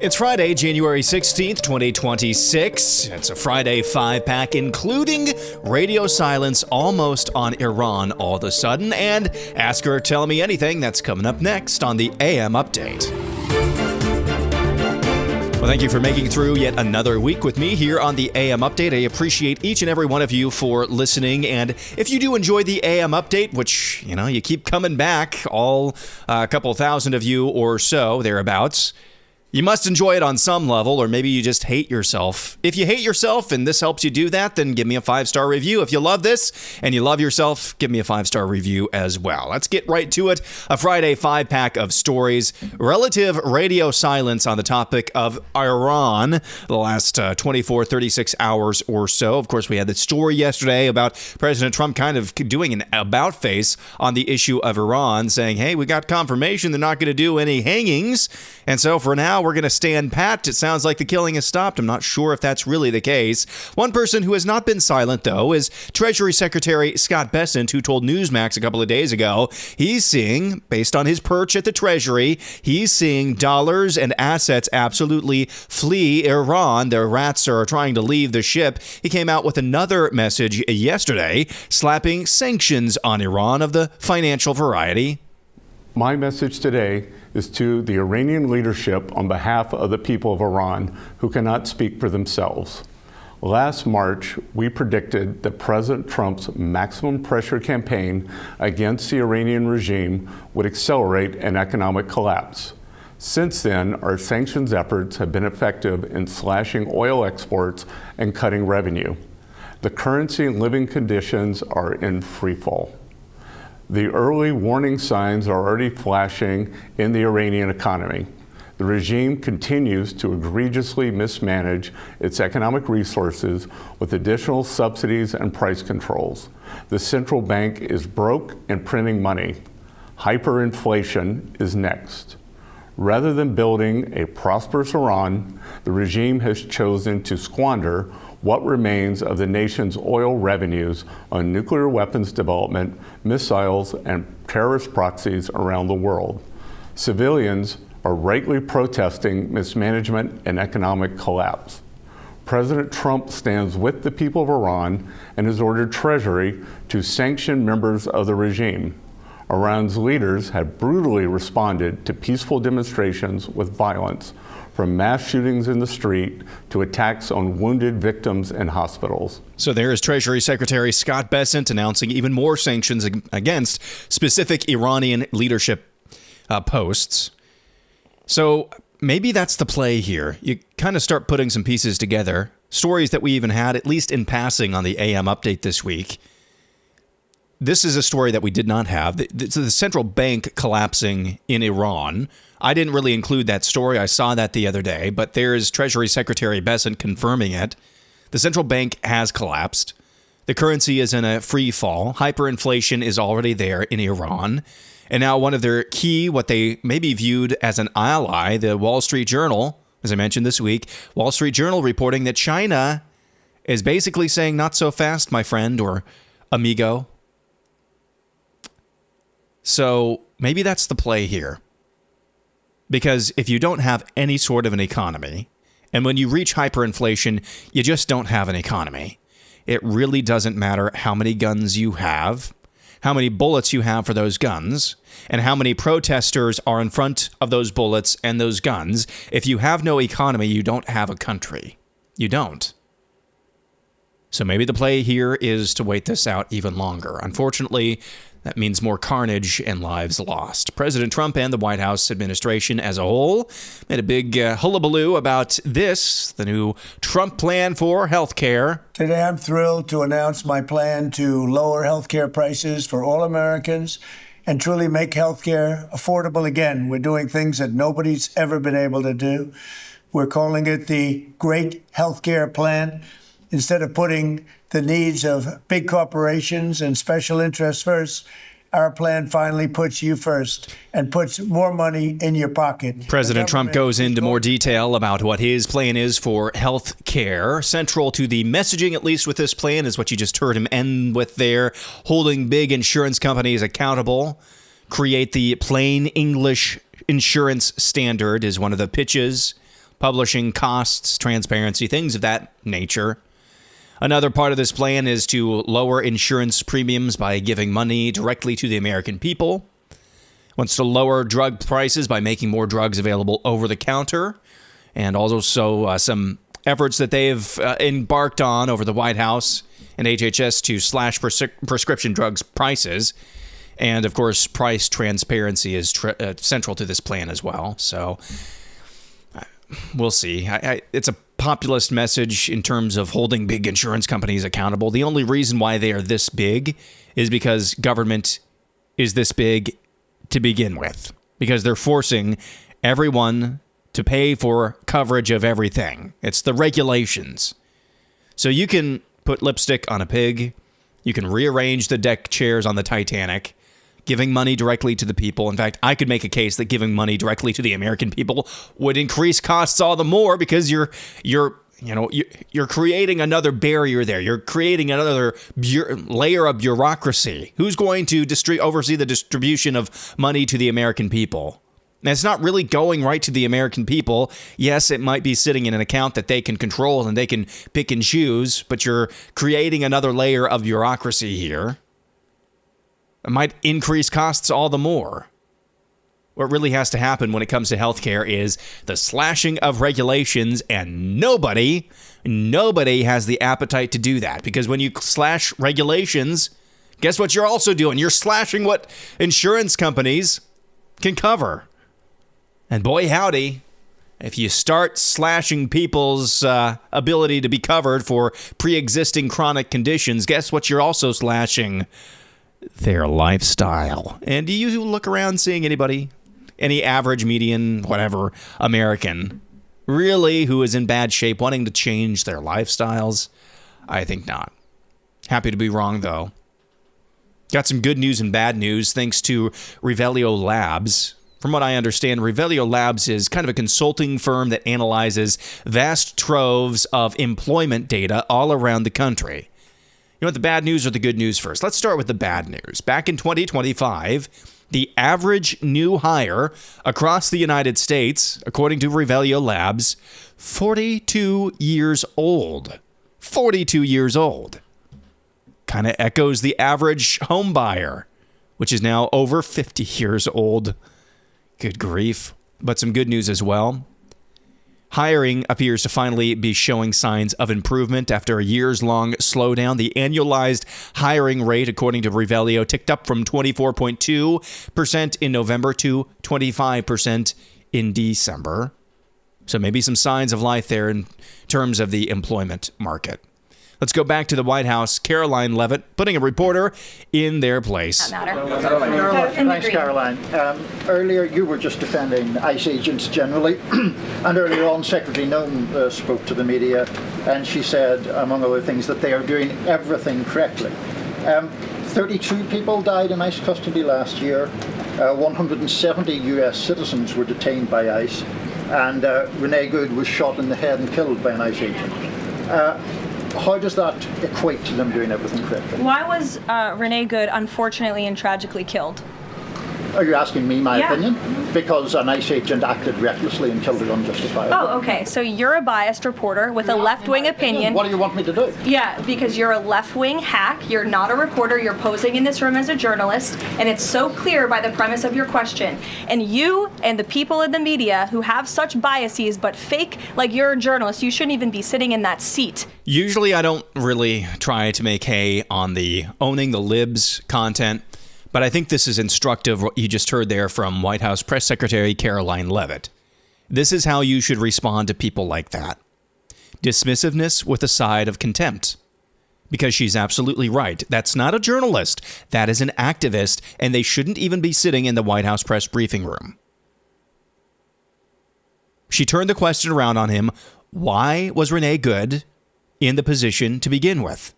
It's Friday, January 16th, 2026. It's a Friday 5-pack, including radio silence almost on Iran all of a sudden, and Ask Her, Tell Me Anything. That's coming up next on the AM Update. Well, thank you for making it through yet another week with me here on the AM Update. I appreciate each and every one of you for listening. And if you do enjoy the AM Update, which, you keep coming back, all a couple thousand of you or so, thereabouts, you must enjoy it on some level, or maybe you just hate yourself. If you hate yourself and this helps you do that, then give me a 5-star review. If you love this and you love yourself, give me a 5-star review as well. Let's get right to it. A Friday 5-pack of stories. Relative radio silence on the topic of Iran the last 24, 36 hours or so. Of course, we had the story yesterday about President Trump kind of doing an about face on the issue of Iran, saying, hey, we got confirmation they're not going to do any hangings. And so for now, we're going to stand pat. It sounds like the killing has stopped. I'm not sure if that's really the case. One person who has not been silent, though, is Treasury Secretary Scott Bessent, who told Newsmax a couple of days ago he's seeing, based on his perch at the Treasury, he's seeing dollars and assets absolutely flee Iran. The rats are trying to leave the ship. He came out with another message yesterday, slapping sanctions on Iran of the financial variety. My message today is to the Iranian leadership on behalf of the people of Iran who cannot speak for themselves. Last March, we predicted that President Trump's maximum pressure campaign against the Iranian regime would accelerate an economic collapse. Since then, our sanctions efforts have been effective in slashing oil exports and cutting revenue. The currency and living conditions are in freefall. The early warning signs are already flashing in the Iranian economy. The regime continues to egregiously mismanage its economic resources with additional subsidies and price controls. The central bank is broke and printing money. Hyperinflation is next. Rather than building a prosperous Iran, the regime has chosen to squander what remains of the nation's oil revenues on nuclear weapons development, missiles, and terrorist proxies around the world. Civilians are rightly protesting mismanagement and economic collapse. President Trump stands with the people of Iran and has ordered Treasury to sanction members of the regime. Iran's leaders have brutally responded to peaceful demonstrations with violence, from mass shootings in the street to attacks on wounded victims in hospitals. So there is Treasury Secretary Scott Bessent announcing even more sanctions against specific Iranian leadership posts. So maybe that's the play here. You kind of start putting some pieces together. Stories that we even had, at least in passing, on the AM Update this week. This is a story that we did not have. The central bank collapsing in Iran. I didn't really include that story. I saw that the other day, but there's Treasury Secretary Bessent confirming it. The central bank has collapsed. The currency is in a free fall. Hyperinflation is already there in Iran. And now one of their key, what they maybe viewed as an ally, the Wall Street Journal, as I mentioned this week, Wall Street Journal reporting that China is basically saying, not so fast, my friend, or amigo. So maybe that's the play here. Because if you don't have any sort of an economy, and when you reach hyperinflation, you just don't have an economy. It really doesn't matter how many guns you have, how many bullets you have for those guns, and how many protesters are in front of those bullets and those guns. If you have no economy, you don't have a country. You don't. So maybe the play here is to wait this out even longer. Unfortunately, that means more carnage and lives lost. President Trump and the White House administration as a whole made a big hullabaloo about this, the new Trump plan for health care. Today, I'm thrilled to announce my plan to lower health care prices for all Americans and truly make health care affordable again. We're doing things that nobody's ever been able to do. We're calling it the Great Health Care Plan. Instead of putting the needs of big corporations and special interests first, our plan finally puts you first and puts more money in your pocket. President Trump goes into more detail about what his plan is for health care. Central to the messaging, at least with this plan, is what you just heard him end with there, holding big insurance companies accountable. Create the plain English insurance standard is one of the pitches. publishing costs, transparency, things of that nature. Another part of this plan is to lower insurance premiums by giving money directly to the American people. Wants to lower drug prices by making more drugs available over the counter. And also some efforts that they've embarked on over the White House and HHS to slash prescription drugs prices. And, of course, price transparency is central to this plan as well. So we'll see. It's a populist message in terms of holding big insurance companies accountable. The only reason why they are this big is because government is this big to begin with, because they're forcing everyone to pay for coverage of everything. It's the regulations. So you can put lipstick on a pig. You can rearrange the deck chairs on the Titanic, giving money directly to the people. In fact, I could make a case that giving money directly to the American people would increase costs all the more because you're creating another barrier there. You're creating another layer of bureaucracy. Who's going to oversee the distribution of money to the American people? And it's not really going right to the American people. Yes, it might be sitting in an account that they can control and they can pick and choose, but you're creating another layer of bureaucracy here. It might increase costs all the more. What really has to happen when it comes to healthcare is the slashing of regulations, and nobody has the appetite to do that. Because when you slash regulations, guess what you're also doing? You're slashing what insurance companies can cover. And boy, howdy, if you start slashing people's ability to be covered for pre-existing chronic conditions, guess what you're also slashing? Their lifestyle. And do you look around seeing any average, median, whatever, American, really, who is in bad shape, wanting to change their lifestyles? I think not. Happy to be wrong, though. Got some good news and bad news thanks to Revelio Labs. From what I understand, Revelio Labs is kind of a consulting firm that analyzes vast troves of employment data all around the country. You want the bad news or the good news first? Let's start with the bad news. Back in 2025, the average new hire across the United States, according to Revelio Labs, 42 years old. 42 years old. Kind of echoes the average home buyer, which is now over 50 years old. Good grief. But some good news as well. Hiring appears to finally be showing signs of improvement after a years-long slowdown. The annualized hiring rate, according to Revelio, ticked up from 24.2% in November to 25% in December. So maybe some signs of life there in terms of the employment market. Let's go back to the White House. Karoline Leavitt putting a reporter in their place. Thanks, Karoline. Earlier, you were just defending ICE agents generally, and earlier on, Secretary Noem spoke to the media, and she said, among other things, that they are doing everything correctly. 32 people died in ICE custody last year. 170 U.S. citizens were detained by ICE, and Renee Good was shot in the head and killed by an ICE agent. How does that equate to them doing everything correctly? Why was Renee Good unfortunately and tragically killed? Are you asking me my opinion? Because an ICE agent acted recklessly and killed her unjustifiably. Oh, okay. So you're a biased reporter with a left-wing opinion. What do you want me to do? Yeah, because you're a left-wing hack. You're not a reporter. You're posing in this room as a journalist, and it's so clear by the premise of your question. And you and the people in the media who have such biases but fake like you're a journalist, you shouldn't even be sitting in that seat. Usually I don't really try to make hay on the owning the libs content. But I think this is instructive, what you just heard there from White House Press Secretary Karoline Leavitt. This is how you should respond to people like that. Dismissiveness with a side of contempt. Because she's absolutely right. That's not a journalist. That is an activist, and they shouldn't even be sitting in the White House press briefing room. She turned the question around on him. Why was Renee Good in the position to begin with?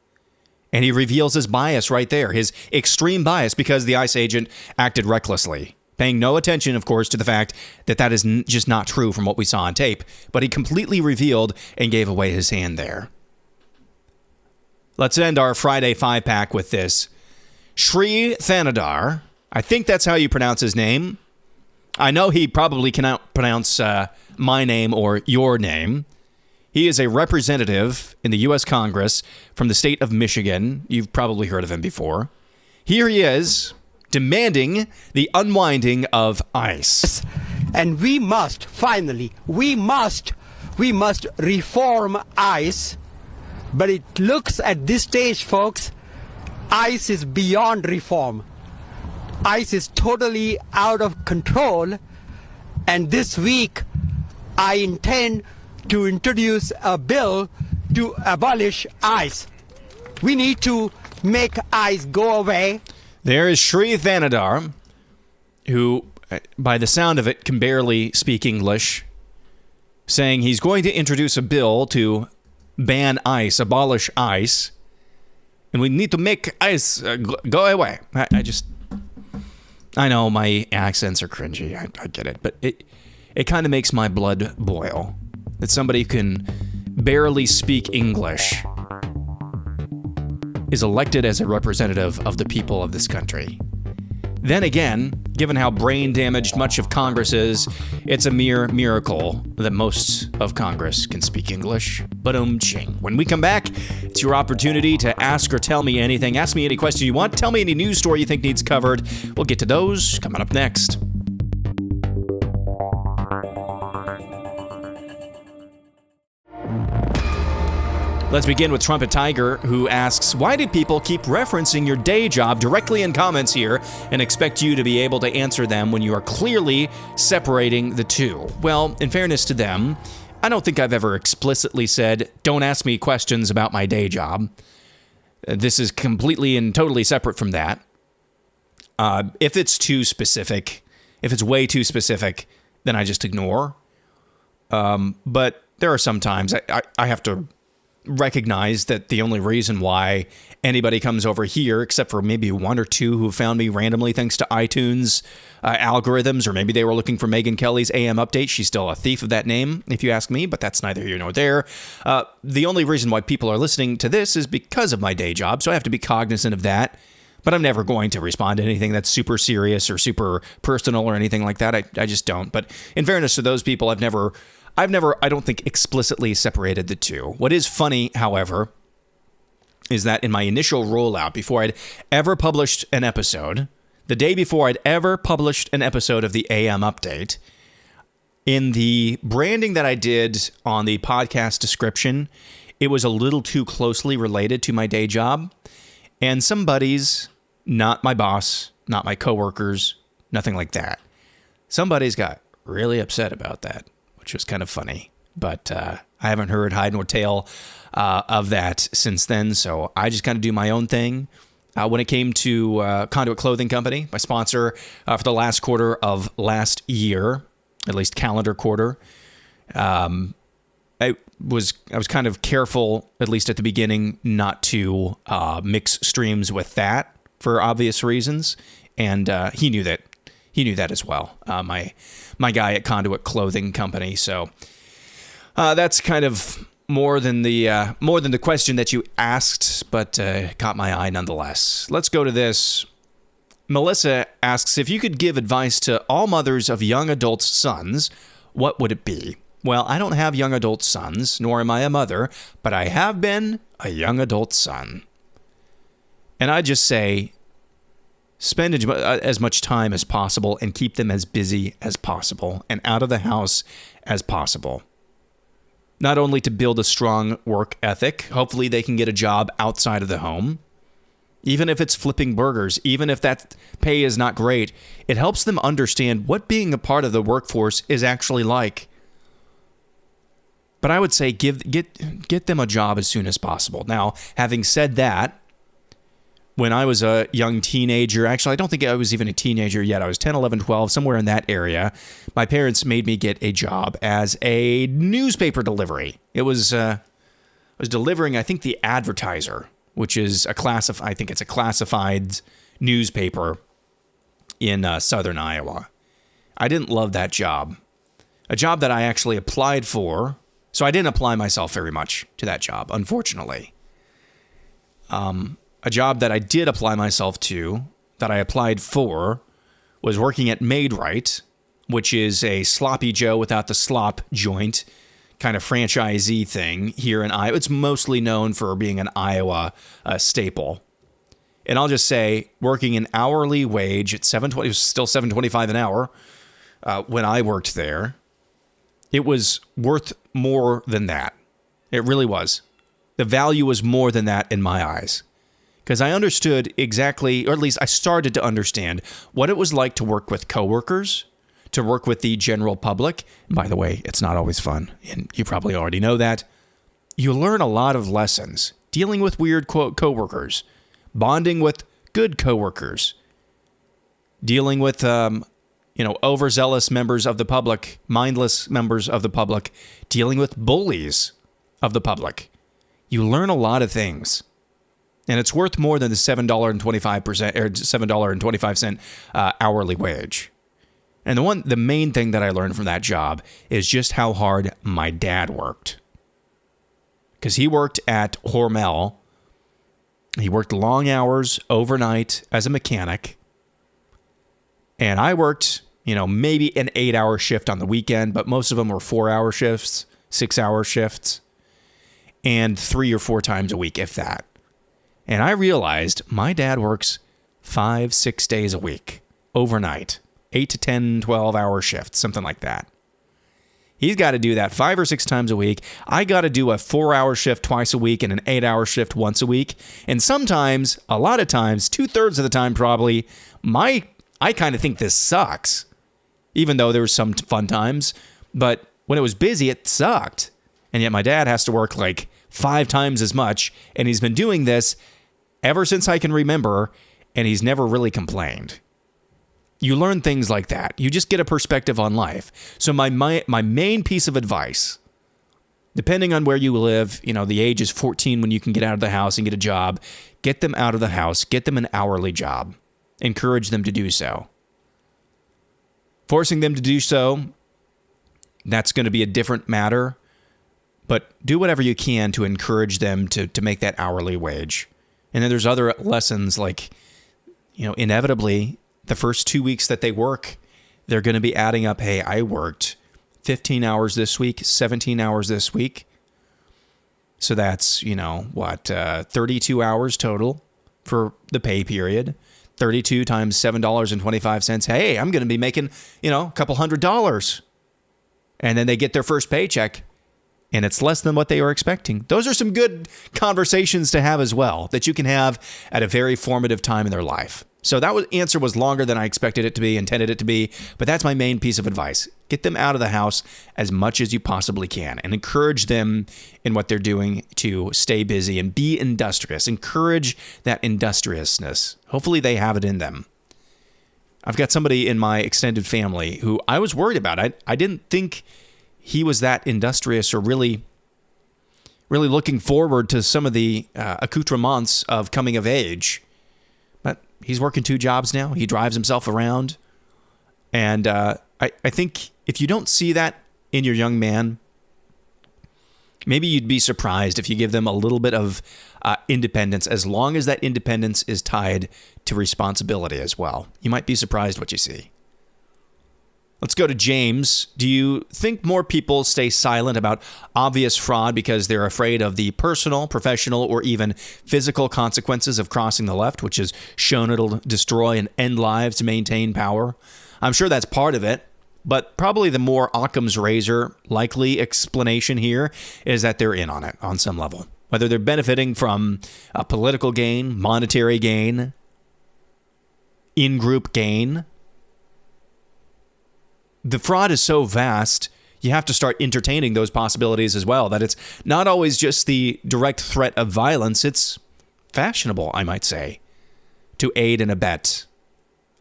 And he reveals his bias right there, his extreme bias, because the ICE agent acted recklessly, paying no attention, of course, to the fact that that is just not true from what we saw on tape. But he completely revealed and gave away his hand there. Let's end our Friday 5-pack with this. Sri Thanadar, I think that's how you pronounce his name. I know he probably cannot pronounce my name or your name. He is a representative in the U.S. Congress from the state of Michigan. You've probably heard of him before. Here he is, demanding the unwinding of ICE. And we must reform ICE. But it looks at this stage, folks, ICE is beyond reform. ICE is totally out of control. And this week, I intend to introduce a bill to abolish ICE. We need to make ICE go away. There is Shri Thanadar, who, by the sound of it, can barely speak English, saying he's going to introduce a bill to ban ICE, abolish ICE, and we need to make ICE go away. I know my accents are cringy. I get it, but it kind of makes my blood boil that somebody who can barely speak English is elected as a representative of the people of this country. Then again, given how brain damaged much of Congress is, it's a mere miracle that most of Congress can speak English. But ching. When we come back, it's your opportunity to ask or tell me anything. Ask me any question you want. Tell me any news story you think needs covered. We'll get to those coming up next. Let's begin with Trumpet Tiger, who asks, why do people keep referencing your day job directly in comments here and expect you to be able to answer them when you are clearly separating the two? Well, in fairness to them, I don't think I've ever explicitly said, don't ask me questions about my day job. This is completely and totally separate from that. If it's too specific, if it's way too specific, then I just ignore. But there are some times I have to recognize that the only reason why anybody comes over here, except for maybe one or two who found me randomly thanks to iTunes algorithms, or maybe they were looking for Megyn Kelly's AM update. She's still a thief of that name, if you ask me, but that's neither here nor there. The only reason why people are listening to this is because of my day job, so I have to be cognizant of that. But I'm never going to respond to anything that's super serious or super personal or anything like that. I just don't. But in fairness to those people, I've never, I don't think, explicitly separated the two. What is funny, however, is that in my initial rollout, before I'd ever published an episode, the day before I'd ever published an episode of the AM Update, in the branding that I did on the podcast description, it was a little too closely related to my day job. And some buddies, not my boss, not my coworkers, nothing like that, some buddies got really upset about that, which was kind of funny. But I haven't heard hide nor tail of that since then, so I just kind of do my own thing. When it came to Conduit Clothing Company, my sponsor for the last quarter of last year, at least calendar quarter, I was kind of careful, at least at the beginning, not to mix streams with that for obvious reasons, and he knew that. He knew that as well. My guy at Conduit Clothing Company. So that's kind of more than the question that you asked, but caught my eye nonetheless. Let's go to this. Melissa asks, if you could give advice to all mothers of young adult sons, what would it be? Well, I don't have young adult sons, nor am I a mother, but I have been a young adult son. And I just say, spend as much time as possible and keep them as busy as possible and out of the house as possible. Not only to build a strong work ethic, hopefully they can get a job outside of the home. Even if it's flipping burgers, even if that pay is not great, it helps them understand what being a part of the workforce is actually like. But I would say get them a job as soon as possible. Now, having said that, when I was a young teenager, actually, I don't think I was even a teenager yet. I was 10, 11, 12, somewhere in that area. My parents made me get a job as a newspaper delivery. I was delivering, I think, the Advertiser, which is I think it's a classified newspaper in southern Iowa. I didn't love that job. A job that I actually applied for. So I didn't apply myself very much to that job, unfortunately. A job that I did apply myself to, that I applied for, was working at Maid-Rite, which is a sloppy Joe without the slop joint kind of franchisee thing here in Iowa. It's mostly known for being an Iowa staple. And I'll just say, working an hourly wage at $7.20, it was still $7.25 an hour when I worked there. It was worth more than that. It really was. The value was more than that in my eyes. Because I understood exactly, or at least I started to understand what it was like to work with coworkers, to work with the general public. And by the way, it's not always fun, and you probably already know that. You learn a lot of lessons dealing with weird coworkers, bonding with good coworkers, dealing with overzealous members of the public, mindless members of the public, dealing with bullies of the public. You learn a lot of things. And it's worth more than the $7.25 hourly wage. And the main thing that I learned from that job is just how hard my dad worked. Because he worked at Hormel. He worked long hours overnight as a mechanic. And I worked, maybe an 8-hour shift on the weekend, but most of them were 4-hour shifts, 6-hour shifts, and 3 or 4 times a week, if that. And I realized my dad works 5-6 days a week, overnight, 8 to 10, 12-hour shifts, something like that. He's got to do that 5 or 6 times a week. I got to do a 4-hour shift twice a week and an 8-hour shift once a week. And sometimes, a lot of times, 2/3 of the time probably, I kind of think this sucks. Even though there were some fun times. But when it was busy, it sucked. And yet my dad has to work like 5 times as much. And he's been doing this ever since I can remember. And he's never really complained. You learn things like that. You just get a perspective on life. So my main piece of advice, depending on where you live, the age is 14 when you can get out of the house and get a job. Get them out of the house. Get them an hourly job. Encourage them to do so. Forcing them to do so, that's going to be a different matter. But do whatever you can to encourage them to make that hourly wage. And then there's other lessons like, inevitably, the first 2 weeks that they work, they're going to be adding up, hey, I worked 15 hours this week, 17 hours this week. So that's, 32 hours total for the pay period. 32 times $7.25. Hey, I'm going to be making, a couple $100. And then they get their first paycheck and it's less than what they were expecting. Those are some good conversations to have as well that you can have at a very formative time in their life. So that answer was longer than I expected it to be, intended it to be, but that's my main piece of advice. Get them out of the house as much as you possibly can and encourage them in what they're doing to stay busy and be industrious. Encourage that industriousness. Hopefully they have it in them. I've got somebody in my extended family who I was worried about. I didn't think he was that industrious or really looking forward to some of the accoutrements of coming of age. But he's working 2 jobs now. He drives himself around. And I think if you don't see that in your young man, maybe you'd be surprised if you give them a little bit of independence, as long as that independence is tied to responsibility as well. You might be surprised what you see. Let's go to James. Do you think more people stay silent about obvious fraud because they're afraid of the personal, professional, or even physical consequences of crossing the left, which is shown it'll destroy and end lives to maintain power? I'm sure that's part of it, but probably the more Occam's razor likely explanation here is that they're in on it on some level. Whether they're benefiting from a political gain, monetary gain, in-group gain. The fraud is so vast, you have to start entertaining those possibilities as well, that it's not always just the direct threat of violence. It's fashionable, I might say, to aid and abet,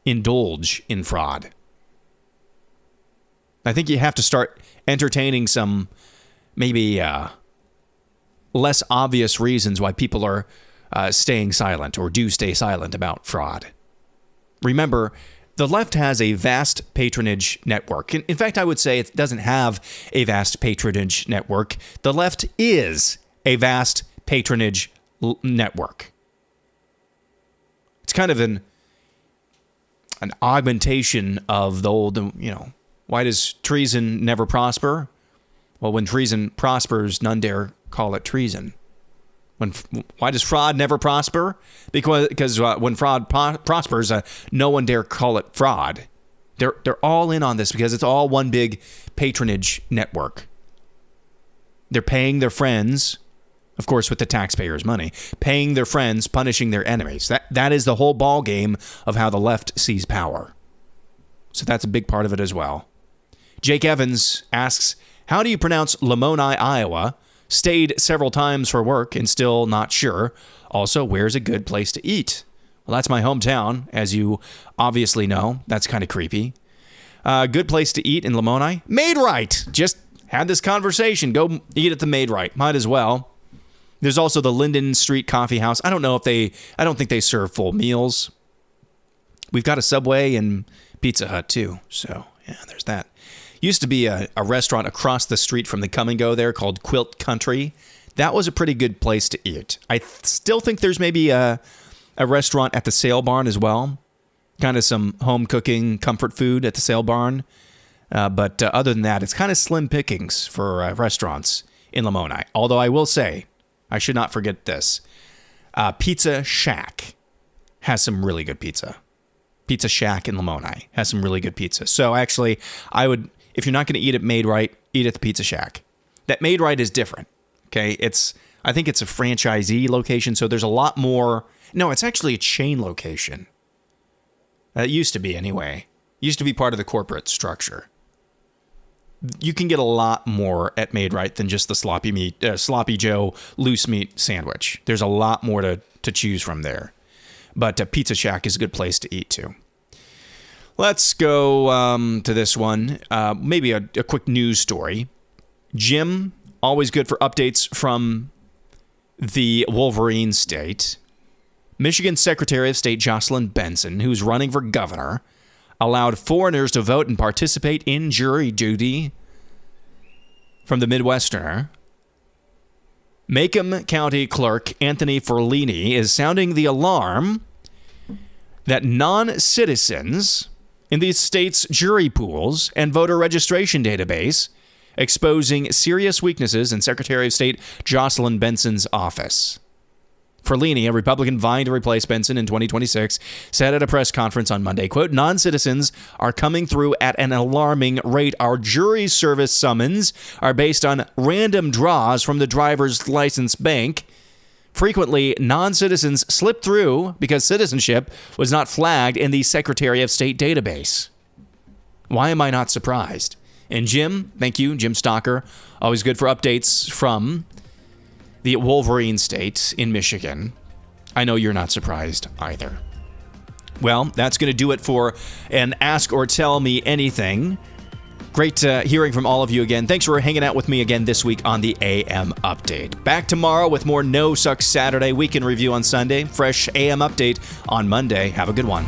indulge in fraud. I think you have to start entertaining some maybe less obvious reasons why people are staying silent or do stay silent about fraud. Remember, the left has a vast patronage network. In fact, I would say it doesn't have a vast patronage network. The left is a vast patronage network. It's kind of an augmentation of the old, Why does treason never prosper? Well, when treason prospers, none dare call it treason. Why does fraud never prosper? Because when fraud prospers, no one dare call it fraud. They're all in on this because it's all one big patronage network. They're paying their friends, of course, with the taxpayers' money, paying their friends, punishing their enemies. That is the whole ball game of how the left sees power. So that's a big part of it as well. Jake Evans asks, how do you pronounce Lamoni, Iowa? Stayed several times for work and still not sure. Also, where's a good place to eat? Well, that's my hometown, as you obviously know. That's kind of creepy. Good place to eat in Lamoni? Made Right. Just had this conversation. Go eat at the Made Right. Might as well. There's also the Linden Street Coffee House. I don't think they serve full meals. We've got a Subway and Pizza Hut too. So, yeah, there's that. Used to be a restaurant across the street from the Come and Go there called Quilt Country. That was a pretty good place to eat. I still think there's maybe a restaurant at the Sale Barn as well. Kind of some home cooking comfort food at the Sale Barn. But other than that, it's kind of slim pickings for restaurants in Lamoni. Although I will say, I should not forget this. Pizza Shack has some really good pizza. Pizza Shack in Lamoni has some really good pizza. So actually, I would, if you're not going to eat at Made Right, eat at the Pizza Shack. That Made Right is different. Okay, I think it's a franchisee location, so there's a lot more. No, it's actually a chain location. It used to be anyway. It used to be part of the corporate structure. You can get a lot more at Made Right than just the Sloppy Joe loose meat sandwich. There's a lot more to choose from there. But Pizza Shack is a good place to eat too. Let's go to this one. Maybe a quick news story. Jim, always good for updates from the Wolverine state. Michigan Secretary of State Jocelyn Benson, who's running for governor, allowed foreigners to vote and participate in jury duty. From the Midwesterner, Macomb County Clerk Anthony Ferlini is sounding the alarm that non-citizens in the state's jury pools and voter registration database exposing serious weaknesses in Secretary of State Jocelyn Benson's office. Ferlini, a Republican vying to replace Benson in 2026, said at a press conference on Monday, quote, non-citizens are coming through at an alarming rate. Our jury service summons are based on random draws from the driver's license bank. Frequently, non-citizens slip through because citizenship was not flagged in the Secretary of State database. Why am I not surprised? And Jim, thank you, Jim Stocker, always good for updates from the Wolverine state in Michigan. I know you're not surprised either. Well, that's going to do it for an Ask or Tell Me Anything. Great hearing from all of you again. Thanks for hanging out with me again this week on the AM Update. Back tomorrow with more No Sucks Saturday, Weekend Review on Sunday, fresh AM Update on Monday. Have a good one.